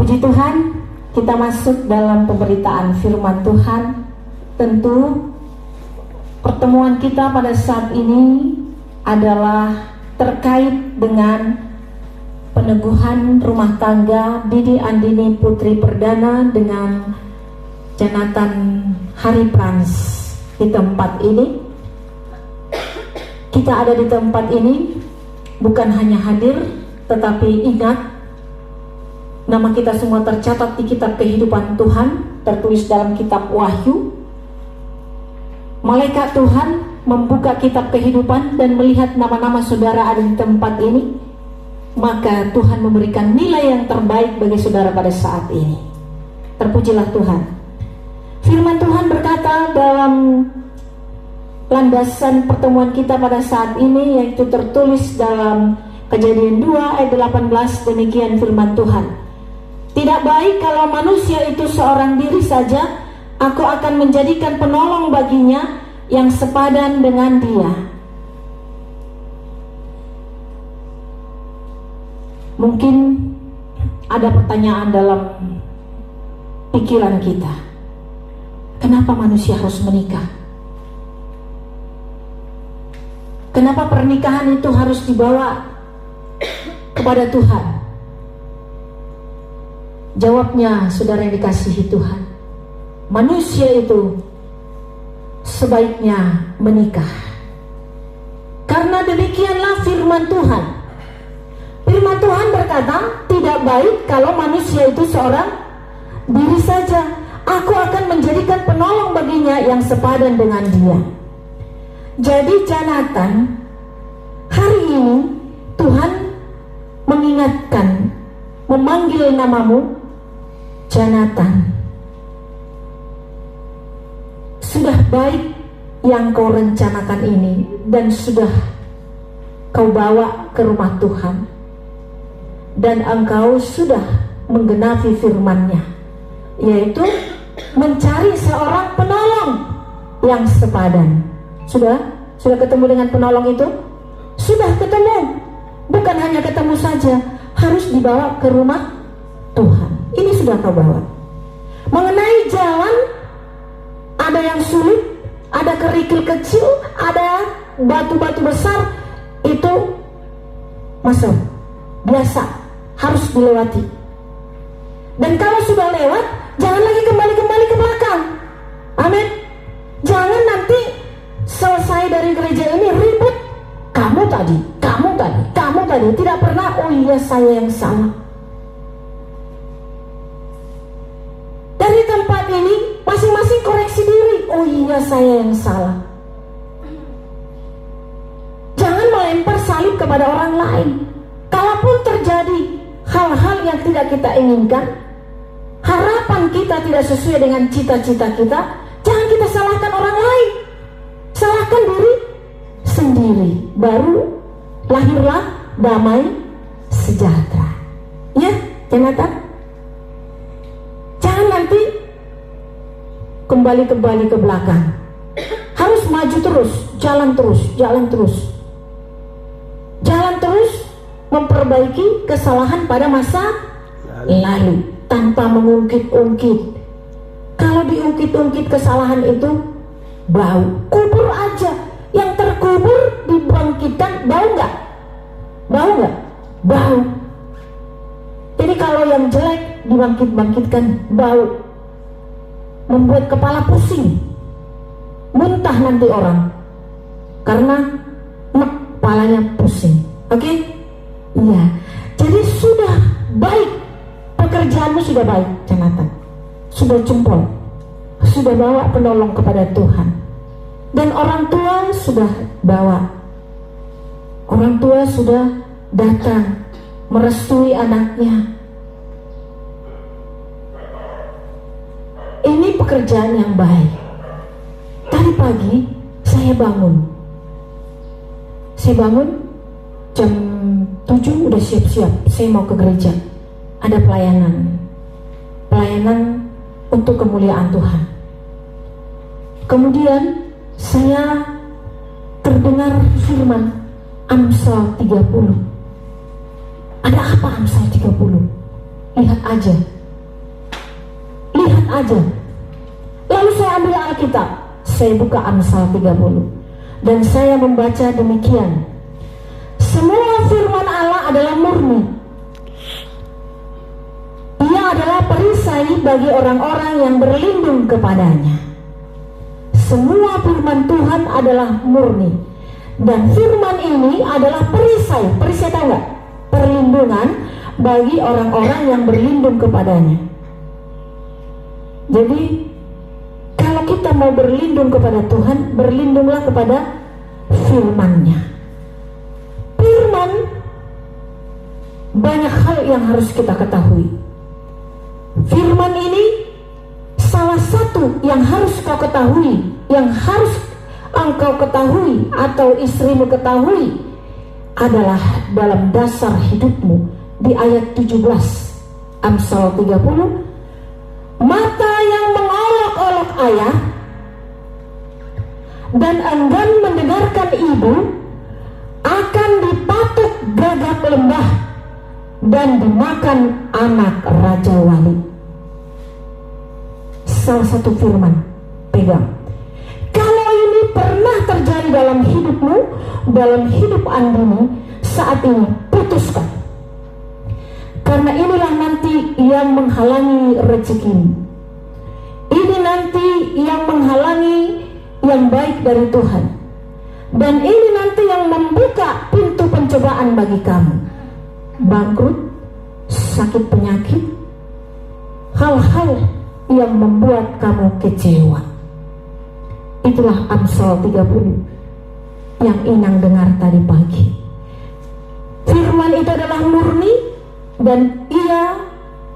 Puji Tuhan, kita masuk dalam pemberitaan firman Tuhan. Tentu pertemuan kita pada saat ini adalah terkait dengan peneguhan rumah tangga Didi Andini Putri Perdana dengan Jonathan Hari Prans. Di tempat ini, kita ada di tempat ini bukan hanya hadir, tetapi ingat, nama kita semua tercatat di kitab kehidupan Tuhan, tertulis dalam kitab Wahyu. Malaikat Tuhan membuka kitab kehidupan dan melihat nama-nama saudara ada di tempat ini. Maka Tuhan memberikan nilai yang terbaik bagi saudara pada saat ini. Terpujilah Tuhan. Firman Tuhan berkata dalam landasan pertemuan kita pada saat ini, yaitu tertulis dalam Kejadian 2 ayat 18, demikian firman Tuhan. Tidak baik kalau manusia itu seorang diri saja, aku akan menjadikan penolong baginya yang sepadan dengan dia. Mungkin ada pertanyaan dalam pikiran kita. Kenapa manusia harus menikah? Kenapa pernikahan itu harus dibawa kepada Tuhan? Jawabnya, saudara yang dikasihi Tuhan, manusia itu sebaiknya menikah. Karena demikianlah firman Tuhan. Firman Tuhan berkata, tidak baik kalau manusia itu seorang diri saja, aku akan menjadikan penolong baginya yang sepadan dengan dia. Jadi Jonathan, hari ini Tuhan mengingatkan, memanggil namamu Jonathan. Sudah baik yang kau rencanakan ini dan sudah kau bawa ke rumah Tuhan, dan engkau sudah menggenapi firman-Nya, yaitu mencari seorang penolong yang sepadan. Sudah ketemu dengan penolong itu? Sudah ketemu. Bukan hanya ketemu saja, harus dibawa ke rumah Tuhan. Ini sudah kau bawa. Mengenai jalan, ada yang sulit, ada kerikil kecil, ada batu-batu besar, itu masuk biasa, harus dilewati. Dan kalau sudah lewat, jangan lagi kembali ke belakang. Amin. Jangan nanti selesai dari gereja ini ribut. Kamu tadi, tidak pernah. Oh iya, saya yang salah. Dari tempat ini masing-masing koreksi diri. Oh iya, saya yang salah. Jangan melempar salib kepada orang lain. Kalaupun terjadi hal-hal yang tidak kita inginkan, harapan kita tidak sesuai dengan cita-cita kita, jangan kita salahkan orang lain. Salahkan diri sendiri. Baru lahirlah damai sejahtera. Ya, Jonathan? Jangan nanti kembali ke belakang. Harus maju terus, jalan terus. Jalan terus memperbaiki kesalahan pada masa lalu tanpa mengungkit-ungkit. Kalau diungkit-ungkit kesalahan itu bau. Kubur aja. Yang terkubur dibangkitkan, bau nggak? Bau. Jadi kalau yang jelek dibangkitkan, bau, membuat kepala pusing, muntah nanti orang karena kepalanya pusing. Oke? Iya. Jadi sudah baik, pekerjaanmu sudah baik, Jonathan. Sudah jempol, sudah bawa penolong kepada Tuhan. Dan orang tua sudah bawa. Orang tua sudah datang merestui anaknya. Ini pekerjaan yang baik. Tadi pagi saya bangun jam 7 udah siap-siap. Saya mau ke gereja. Ada pelayanan untuk kemuliaan Tuhan. Kemudian saya terdengar firman Amsal 30. Ada apa Amsal 30? Lihat aja. aja. Lalu saya ambil Alkitab, saya buka Amsal 30, dan saya membaca demikian. Semua firman Allah adalah murni. Ia adalah perisai bagi orang-orang yang berlindung kepadanya. Semua firman Tuhan adalah murni. Dan firman ini adalah perisai. Perisai tahu nggak? Perlindungan bagi orang-orang yang berlindung kepadanya. Jadi kalau kita mau berlindung kepada Tuhan, berlindunglah kepada firman-Nya. Firman, banyak hal yang harus kita ketahui. Firman ini salah satu yang harus kau ketahui, yang harus engkau ketahui atau istrimu ketahui adalah dalam dasar hidupmu. Di ayat 17 Amsal 30, mata yang mengolok-olok ayah dan enggan mendengarkan ibu akan dipatuk gagak lembah dan dimakan anak raja wali. Salah satu firman, pegang. Kalau ini pernah terjadi dalam hidupmu, dalam hidup Andini, saat ini putuskan. Karena inilah nanti yang menghalangi rezekimu. Ini nanti yang menghalangi yang baik dari Tuhan. Dan ini nanti yang membuka pintu pencobaan bagi kamu. Bangkrut, sakit penyakit, hal-hal yang membuat kamu kecewa. Itulah Amsal 30 yang Inang dengar tadi pagi. Firman itu adalah murni dan ia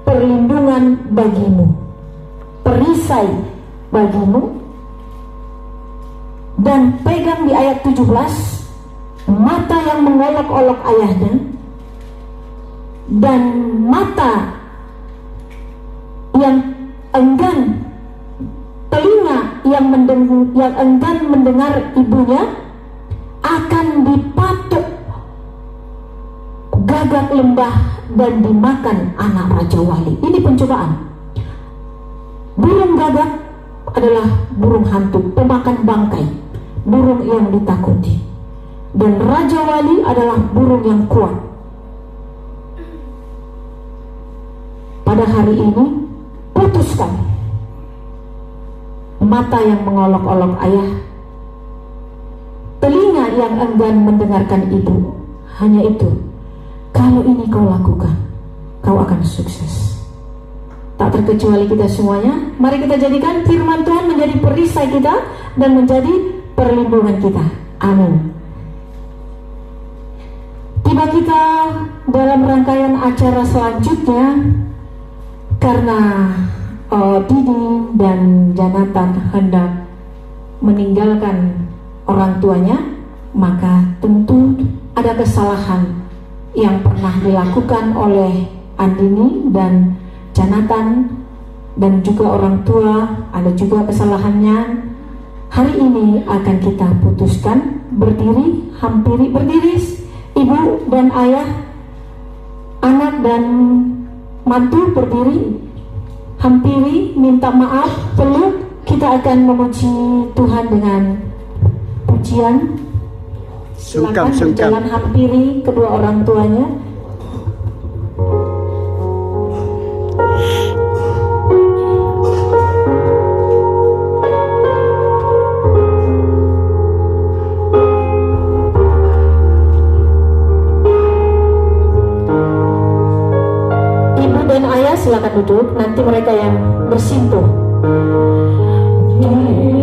perlindungan bagimu, perisai bagimu. Dan pegang di ayat 17, mata yang mengolok-olok ayahnya dan mata yang enggan, telinga yang enggan mendengar ibunya akan dipatuk gagak lembah dan dimakan anak raja wali. Ini pencobaan. Burung gagak adalah burung hantu, pemakan bangkai, burung yang ditakuti. Dan raja wali adalah burung yang kuat. Pada hari ini putuskan. Mata yang mengolok-olok ayah, telinga yang enggan mendengarkan ibu. Hanya itu. Kalau ini kau lakukan, kau akan sukses. Tak terkecuali kita semuanya. Mari kita jadikan firman Tuhan menjadi perisai kita dan menjadi perlindungan kita. Amin. Tiba kita dalam rangkaian acara selanjutnya. Karena Didi dan Jonathan hendak meninggalkan orang tuanya, maka tentu ada kesalahan yang pernah dilakukan oleh Andini dan Jonathan dan juga orang tua, ada juga kesalahannya. Hari ini akan kita putuskan berdiri, hampiri, berdiri ibu dan ayah, anak dan mantu berdiri, hampiri, minta maaf, peluk. Kita akan memuji Tuhan dengan pujian. Silakan berjalan hampiri kedua orang tuanya. Ibu dan ayah silakan duduk. Nanti mereka yang bersimpuh. Yes.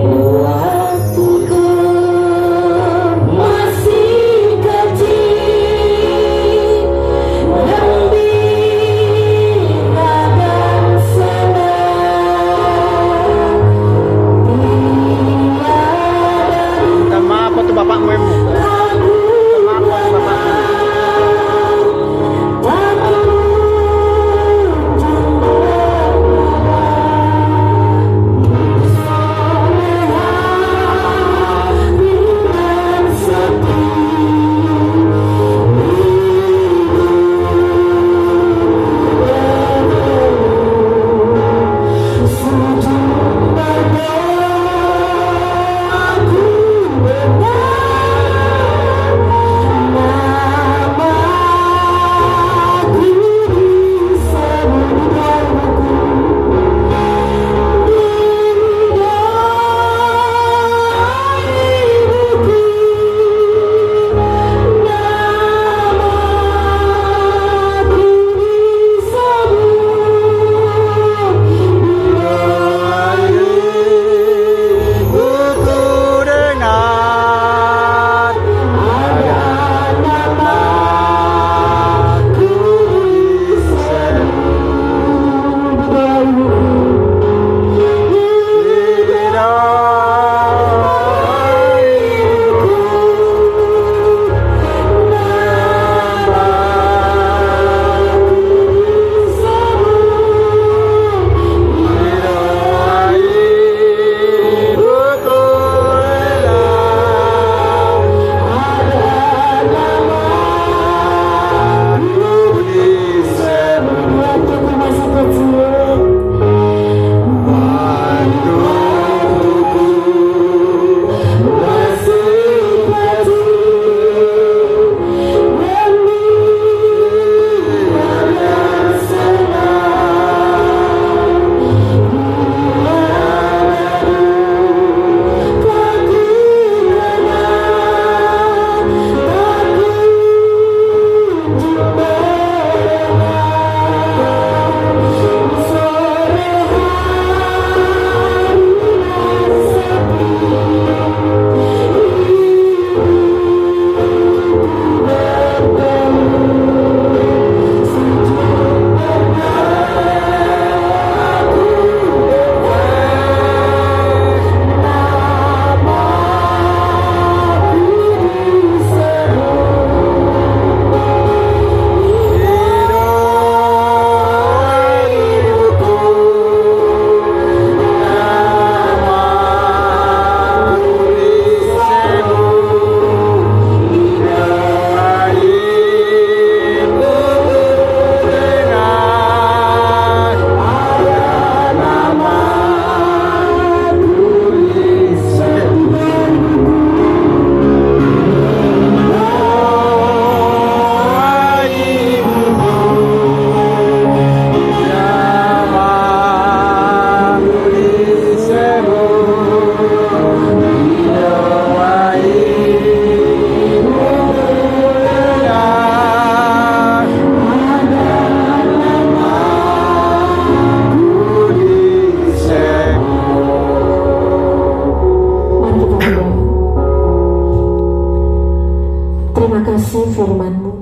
firman-Mu.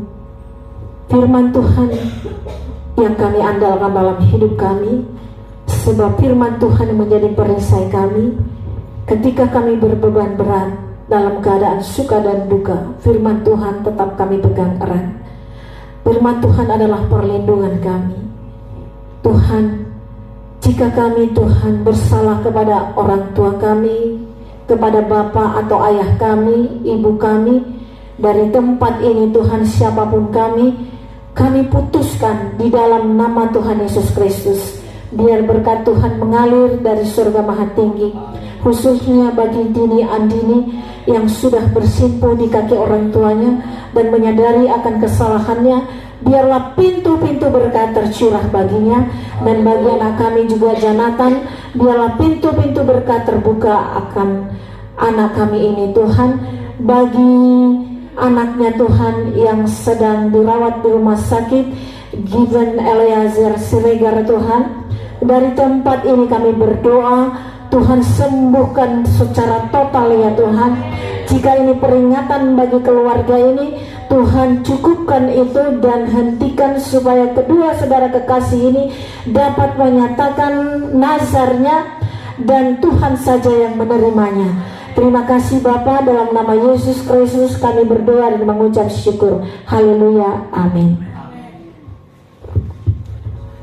Firman Tuhan yang kami andalkan dalam hidup kami, sebab firman Tuhan menjadi perisai kami ketika kami berbeban berat dalam keadaan suka dan duka. Firman Tuhan tetap kami pegang erat. Firman Tuhan adalah perlindungan kami. Tuhan, jika kami Tuhan bersalah kepada orang tua kami, kepada bapak atau ayah kami, ibu kami, dari tempat ini Tuhan, siapapun kami putuskan di dalam nama Tuhan Yesus Kristus, biar berkat Tuhan mengalir dari surga maha tinggi, khususnya bagi Dini Andini yang sudah bersimpuh di kaki orang tuanya dan menyadari akan kesalahannya. Biarlah pintu-pintu berkat tercurah baginya, dan bagi anak kami juga Jonathan, biarlah pintu-pintu berkat terbuka akan anak kami ini Tuhan. Bagi anaknya Tuhan yang sedang dirawat di rumah sakit, Given Eliezer Siregar Tuhan, dari tempat ini kami berdoa, Tuhan sembuhkan secara total ya Tuhan. Jika ini peringatan bagi keluarga ini, Tuhan cukupkan itu dan hentikan supaya kedua saudara kekasih ini dapat menyatakan nazarnya dan Tuhan saja yang menerimanya. Terima kasih Bapa, dalam nama Yesus Kristus kami berdoa dan mengucap syukur. Haleluya, amin.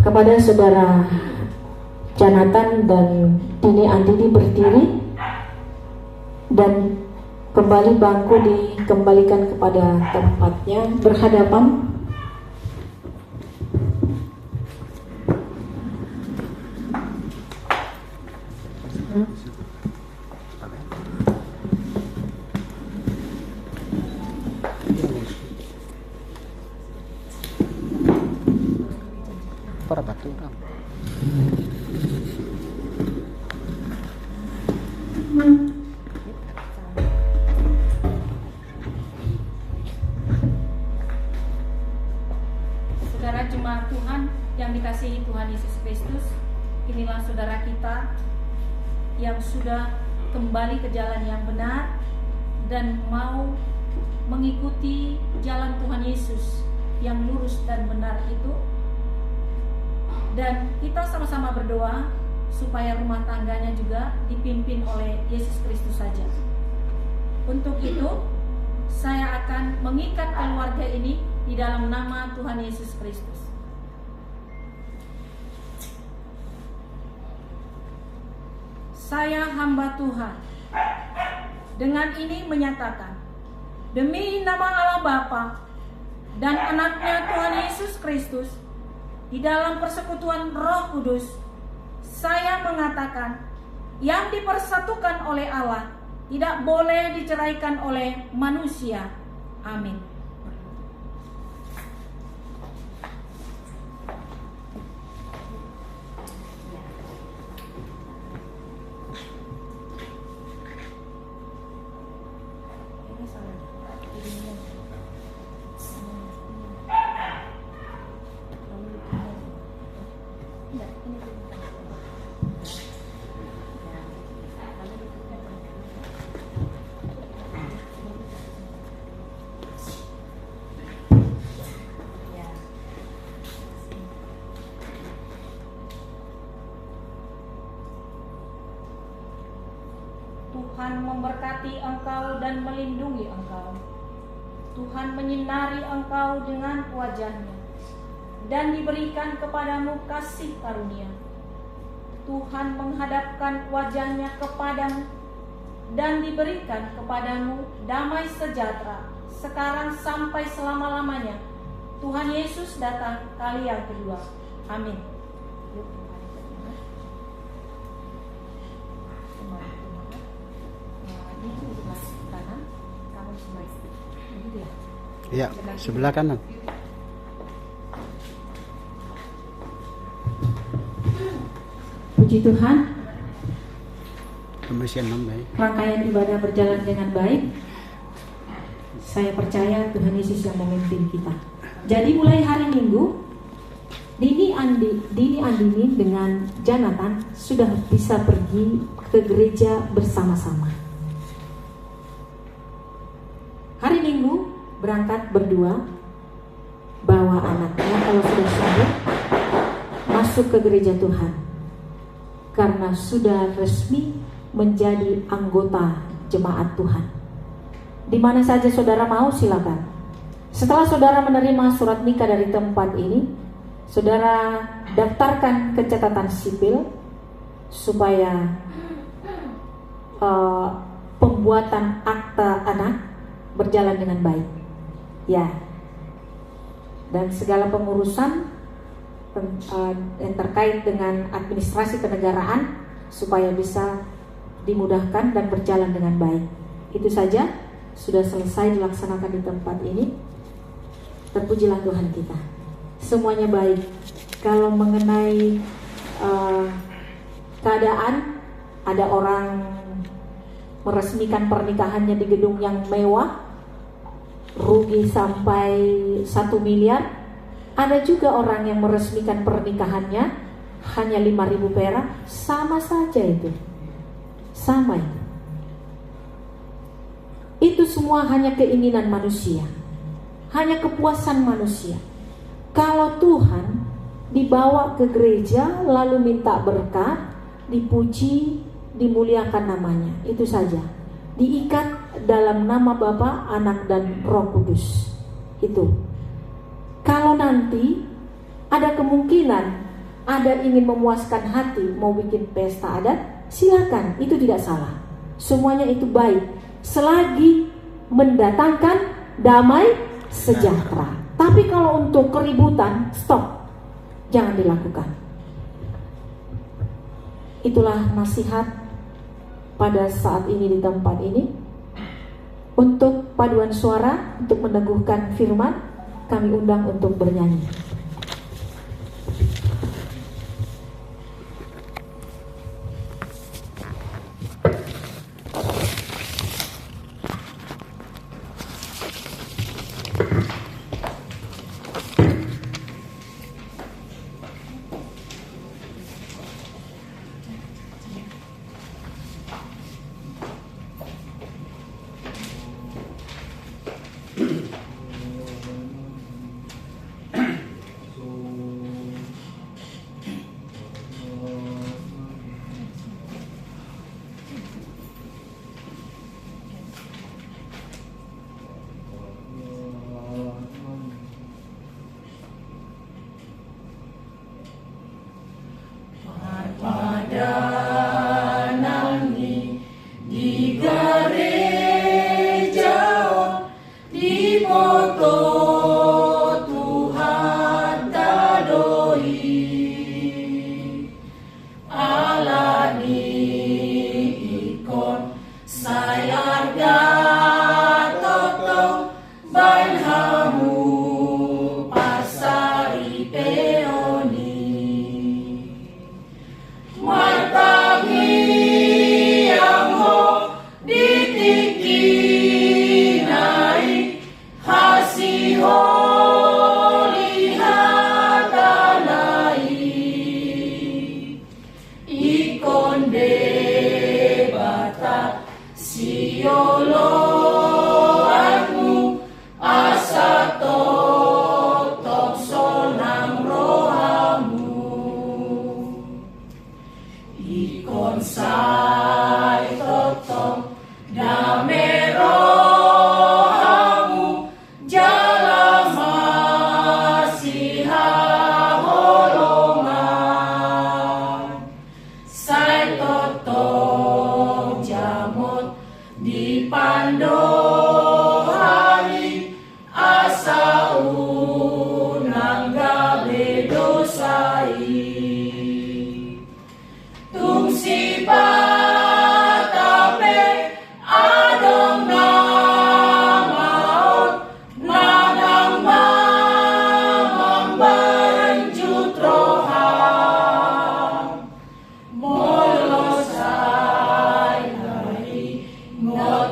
Kepada saudara Jonathan dan Dini Andini berdiri, dan kembali bangku dikembalikan kepada tempatnya berhadapan. Para batu orang. Saudara jemaat Tuhan yang dikasihi Tuhan Yesus Kristus, inilah saudara kita yang sudah kembali ke jalan yang benar dan mau mengikuti jalan Tuhan Yesus yang lurus dan benar itu. Dan kita sama-sama berdoa supaya rumah tangganya juga dipimpin oleh Yesus Kristus saja. Untuk itu, saya akan mengikat keluarga ini di dalam nama Tuhan Yesus Kristus. Saya hamba Tuhan, dengan ini menyatakan, demi nama Allah Bapa dan anaknya Tuhan Yesus Kristus, di dalam persekutuan Roh Kudus, saya mengatakan, yang dipersatukan oleh Allah tidak boleh diceraikan oleh manusia. Amin. Tuhan memberkati engkau dan melindungi engkau. Tuhan menyinari engkau dengan wajah-Nya dan diberikan kepadamu kasih karunia. Tuhan menghadapkan wajah-Nya kepadamu dan diberikan kepadamu damai sejahtera sekarang sampai selama-lamanya. Tuhan Yesus datang kali yang kedua. Amin. Ya, sebelah kanan. Puji Tuhan, Pembersihan baik. rangkaian ibadah berjalan dengan baik. Saya percaya Tuhan Yesus yang memimpin kita. Jadi mulai hari Minggu, Dini Andini dengan Jonathan sudah bisa pergi ke gereja bersama-sama. Hari Minggu berangkat berdua, bawa anaknya kalau sudah sembuh, masuk ke gereja Tuhan, karena sudah resmi menjadi anggota jemaat Tuhan. Di mana saja saudara mau, silakan. Setelah saudara menerima surat nikah dari tempat ini, saudara daftarkan ke catatan sipil supaya pembuatan akta anak berjalan dengan baik, ya. Dan segala pengurusan yang terkait dengan administrasi kenegaraan supaya bisa dimudahkan dan berjalan dengan baik. Itu saja sudah selesai dilaksanakan di tempat ini. Terpujilah Tuhan kita. Semuanya baik. Kalau mengenai keadaan, ada orang meresmikan pernikahannya di gedung yang mewah, rugi sampai 1 miliar. Ada juga orang yang meresmikan pernikahannya hanya 5.000 perak. Sama saja itu. Sama itu. Itu semua hanya keinginan manusia, hanya kepuasan manusia. Kalau Tuhan dibawa ke gereja lalu minta berkat, dipuji, dimuliakan namanya, itu saja. Diikat dalam nama Bapa, Anak, dan Roh Kudus. Itu. Kalau nanti ada kemungkinan ada ingin memuaskan hati, mau bikin pesta adat, silakan, itu tidak salah. Semuanya itu baik selagi mendatangkan damai sejahtera. Tapi kalau untuk keributan, stop, jangan dilakukan. Itulah nasihat pada saat ini di tempat ini. Untuk paduan suara, untuk meneguhkan firman, kami undang untuk bernyanyi.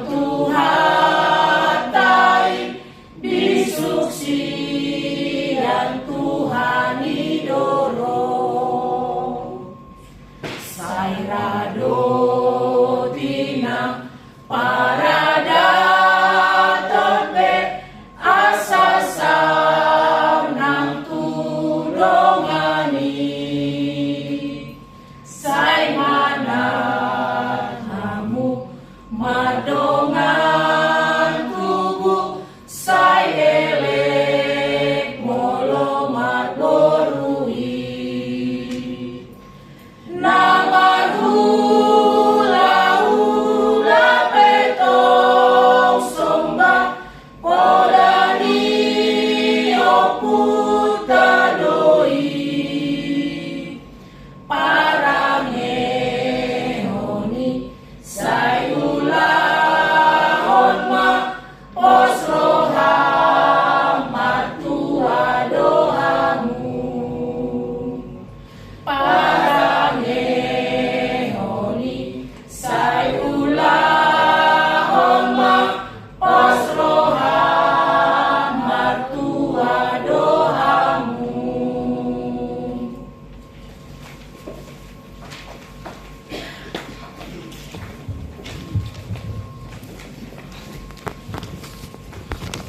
Tuhan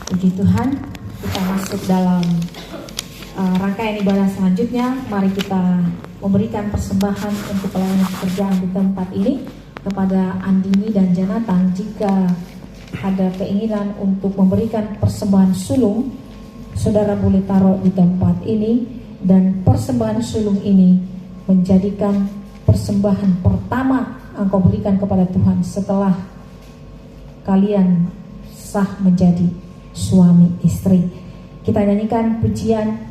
Puji Tuhan, kita masuk dalam rangkaian ibadah selanjutnya. Mari kita memberikan persembahan untuk pelayanan pekerjaan di tempat ini kepada Andini dan Jonathan. Jika ada keinginan untuk memberikan persembahan sulung, saudara boleh taruh di tempat ini, dan persembahan sulung ini menjadikan persembahan pertama engkau berikan kepada Tuhan setelah kalian sah menjadi suami istri. Kita nyanyikan pujian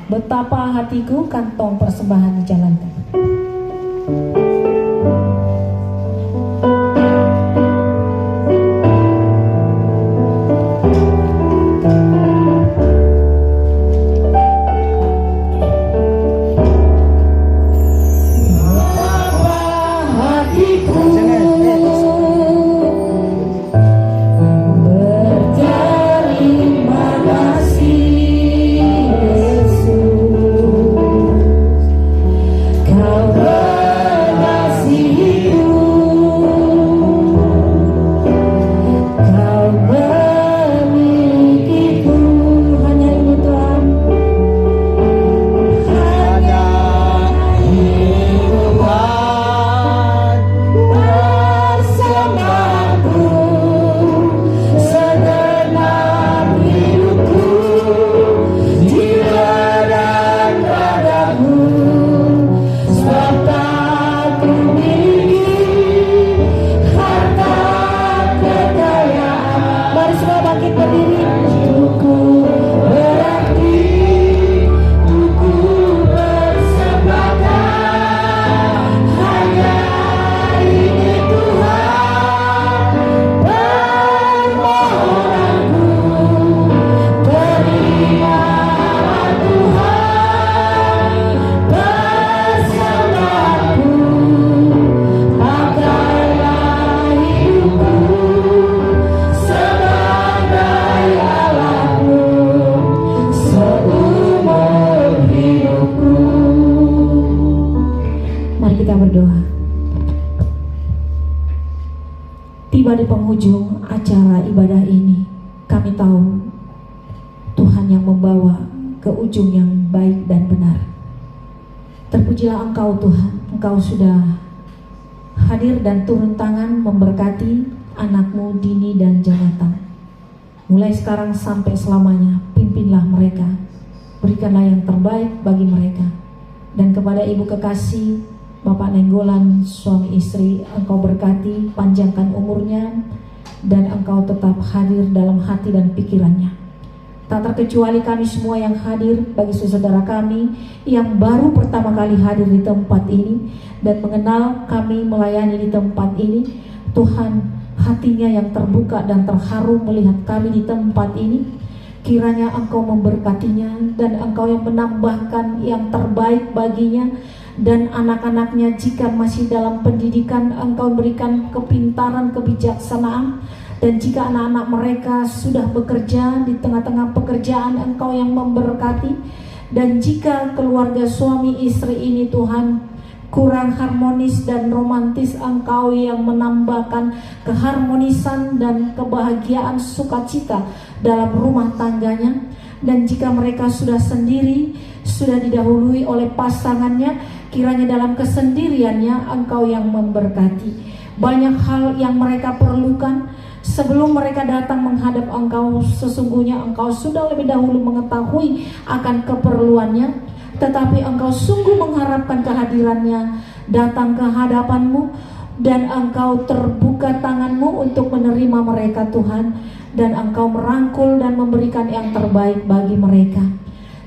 Betapa Hatiku, kantong persembahan dijalankan. Tiba di penghujung acara ibadah ini, kami tahu Tuhan yang membawa ke ujung yang baik dan benar. Terpujilah Engkau Tuhan, Engkau sudah hadir dan turun tangan memberkati anakmu Dini dan Jonathan. Mulai sekarang sampai selamanya, pimpinlah mereka, berikanlah yang terbaik bagi mereka. Dan kepada ibu kekasih Bapak Nenggolan, suami istri, Engkau berkati, panjangkan umurnya, dan Engkau tetap hadir dalam hati dan pikirannya. Tak terkecuali kami semua yang hadir, bagi saudara kami yang baru pertama kali hadir di tempat ini dan mengenal kami melayani di tempat ini. Tuhan, hatinya yang terbuka dan terharu melihat kami di tempat ini. Kiranya Engkau memberkatinya dan Engkau yang menambahkan yang terbaik baginya dan anak-anaknya. Jika masih dalam pendidikan, Engkau berikan kepintaran, kebijaksanaan. Dan jika anak-anak mereka sudah bekerja, di tengah-tengah pekerjaan Engkau yang memberkati. Dan jika keluarga suami istri ini Tuhan kurang harmonis dan romantis, Engkau yang menambahkan keharmonisan dan kebahagiaan sukacita dalam rumah tangganya. Dan jika mereka sudah sendiri, sudah didahului oleh pasangannya, kiranya dalam kesendiriannya Engkau yang memberkati. Banyak hal yang mereka perlukan sebelum mereka datang menghadap Engkau. Sesungguhnya Engkau sudah lebih dahulu mengetahui akan keperluannya, tetapi Engkau sungguh mengharapkan kehadirannya datang ke hadapan-Mu, dan Engkau terbuka tangan-Mu untuk menerima mereka Tuhan, dan Engkau merangkul dan memberikan yang terbaik bagi mereka.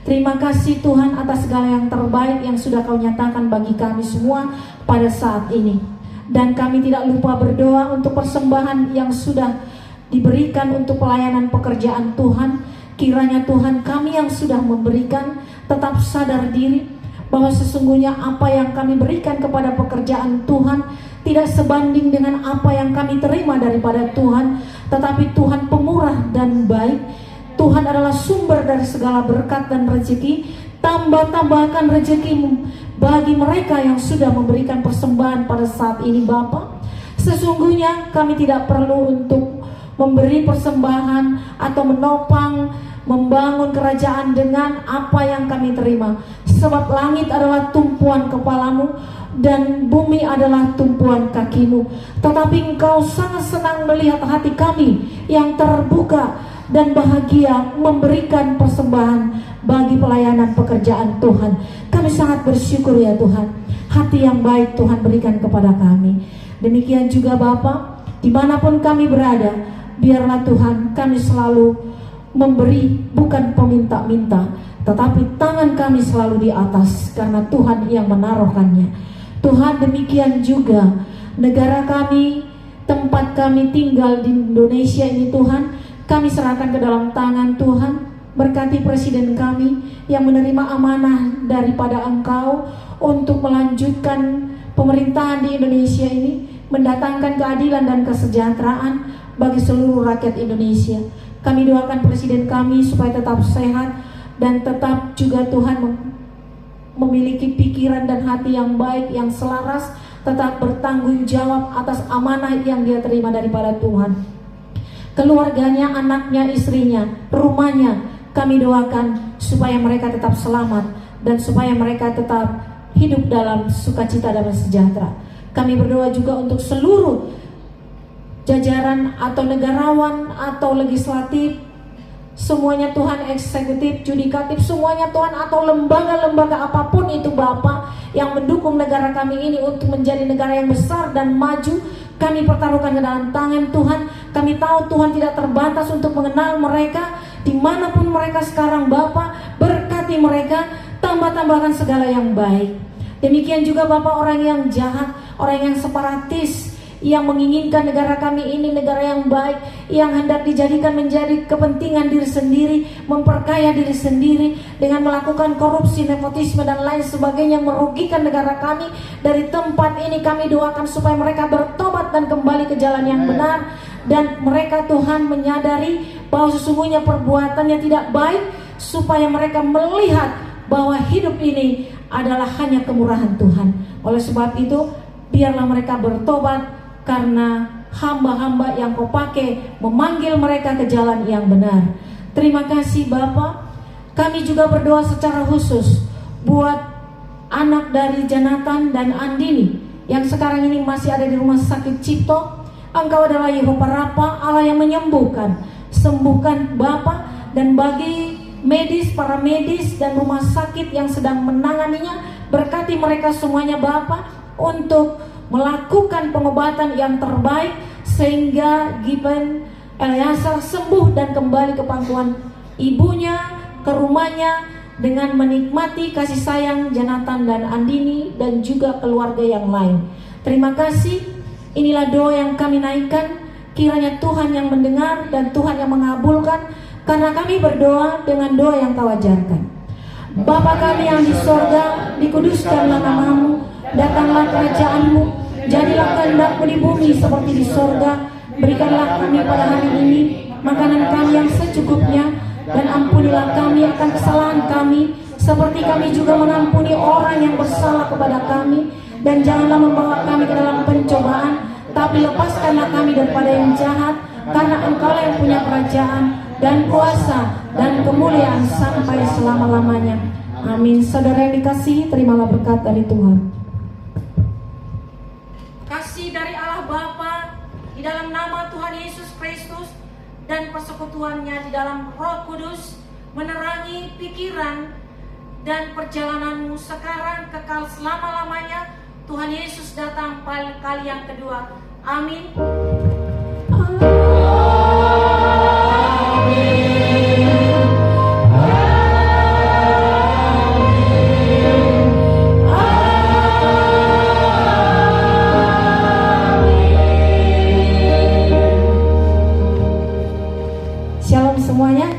Terima kasih Tuhan atas segala yang terbaik yang sudah Kau nyatakan bagi kami semua pada saat ini. Dan kami tidak lupa berdoa untuk persembahan yang sudah diberikan untuk pelayanan pekerjaan Tuhan. Kiranya Tuhan, kami yang sudah memberikan tetap sadar diri bahwa sesungguhnya apa yang kami berikan kepada pekerjaan Tuhan tidak sebanding dengan apa yang kami terima daripada Tuhan. Tetapi Tuhan pemurah dan baik. Tuhan adalah sumber dari segala berkat dan rezeki. Tambah-tambahkan rezeki-Mu bagi mereka yang sudah memberikan persembahan pada saat ini Bapa. Sesungguhnya kami tidak perlu untuk memberi persembahan atau menopang membangun kerajaan dengan apa yang kami terima. Sebab langit adalah tumpuan kepalamu dan bumi adalah tumpuan kakimu. Tetapi Engkau sangat senang melihat hati kami yang terbuka dan bahagia memberikan persembahan bagi pelayanan pekerjaan Tuhan. Kami sangat bersyukur ya Tuhan, hati yang baik Tuhan berikan kepada kami. Demikian juga Bapa, dimanapun kami berada, biarlah Tuhan kami selalu memberi, bukan peminta-minta, tetapi tangan kami selalu di atas karena Tuhan yang menaruhkannya. Tuhan, demikian juga negara kami, tempat kami tinggal di Indonesia ini Tuhan, kami serahkan ke dalam tangan Tuhan. Berkati presiden kami yang menerima amanah daripada Engkau untuk melanjutkan pemerintahan di Indonesia ini, mendatangkan keadilan dan kesejahteraan bagi seluruh rakyat Indonesia. Kami doakan presiden kami supaya tetap sehat dan tetap juga Tuhan memiliki pikiran dan hati yang baik, yang selaras, tetap bertanggung jawab atas amanah yang dia terima daripada Tuhan. Keluarganya, anaknya, istrinya, rumahnya, kami doakan supaya mereka tetap selamat dan supaya mereka tetap hidup dalam sukacita dan sejahtera. Kami berdoa juga untuk seluruh jajaran atau negarawan atau legislatif, semuanya Tuhan, eksekutif, judikatif, semuanya Tuhan, atau lembaga-lembaga apapun itu Bapa yang mendukung negara kami ini untuk menjadi negara yang besar dan maju, kami pertaruhkan ke dalam tangan Tuhan. Kami tahu Tuhan tidak terbatas untuk mengenal mereka dimanapun mereka sekarang Bapa. Berkati mereka, tambah-tambahkan segala yang baik. Demikian juga Bapa, orang yang jahat, orang yang separatis, yang menginginkan negara kami ini negara yang baik, yang hendak dijadikan menjadi kepentingan diri sendiri, memperkaya diri sendiri dengan melakukan korupsi, nepotisme dan lain sebagainya, merugikan negara kami. Dari tempat ini kami doakan supaya mereka bertobat dan kembali ke jalan yang benar, dan mereka Tuhan menyadari bahwa sesungguhnya perbuatannya tidak baik, supaya mereka melihat bahwa hidup ini adalah hanya kemurahan Tuhan. Oleh sebab itu biarlah mereka bertobat, karena hamba-hamba yang Kau pakai memanggil mereka ke jalan yang benar. Terima kasih Bapa. Kami juga berdoa secara khusus buat anak dari Jonathan dan Andini yang sekarang ini masih ada di rumah sakit Cipto. Engkau adalah Yehova Rafa, Allah yang menyembuhkan. Sembuhkan Bapa, dan bagi medis, para medis dan rumah sakit yang sedang menanganinya, berkati mereka semuanya Bapa untuk melakukan pengobatan yang terbaik sehingga Given Eleazar sembuh dan kembali ke pangkuan ibunya, ke rumahnya, dengan menikmati kasih sayang Jonathan dan Andini dan juga keluarga yang lain. Terima kasih. Inilah doa yang kami naikkan. Kiranya Tuhan yang mendengar dan Tuhan yang mengabulkan, karena kami berdoa dengan doa yang Kau ajarkan. Bapa kami yang di sorga, dikuduskanlah namamu, datanglah kerajaan-Mu, jadilah kehendak-Mu di bumi seperti di sorga. Berikanlah kami pada hari ini makanan kami yang secukupnya, dan ampunilah kami akan kesalahan kami, seperti kami juga mengampuni orang yang bersalah kepada kami. Dan janganlah membawa kami ke dalam pencobaan, tapi lepaskanlah kami daripada yang jahat, karena Engkau yang punya kerajaan dan kuasa dan kemuliaan sampai selama-lamanya. Amin. Saudara yang dikasihi, terimalah berkat dari Tuhan. Kasih dari Allah Bapa di dalam nama Tuhan Yesus Kristus dan persekutuannya di dalam Roh Kudus menerangi pikiran dan perjalananmu sekarang kekal selama-lamanya. Tuhan Yesus datang kali yang kedua. Amin. Shalom semuanya.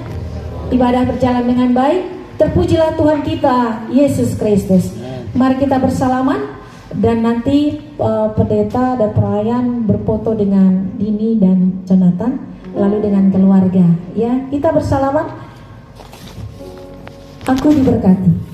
Ibadah berjalan dengan baik. Terpujilah Tuhan kita Yesus Kristus. Mari kita bersalaman. Dan nanti pendeta dan pelayan berfoto dengan Dini dan Jonathan, lalu dengan keluarga. Ya, kita bersalaman. Aku diberkati.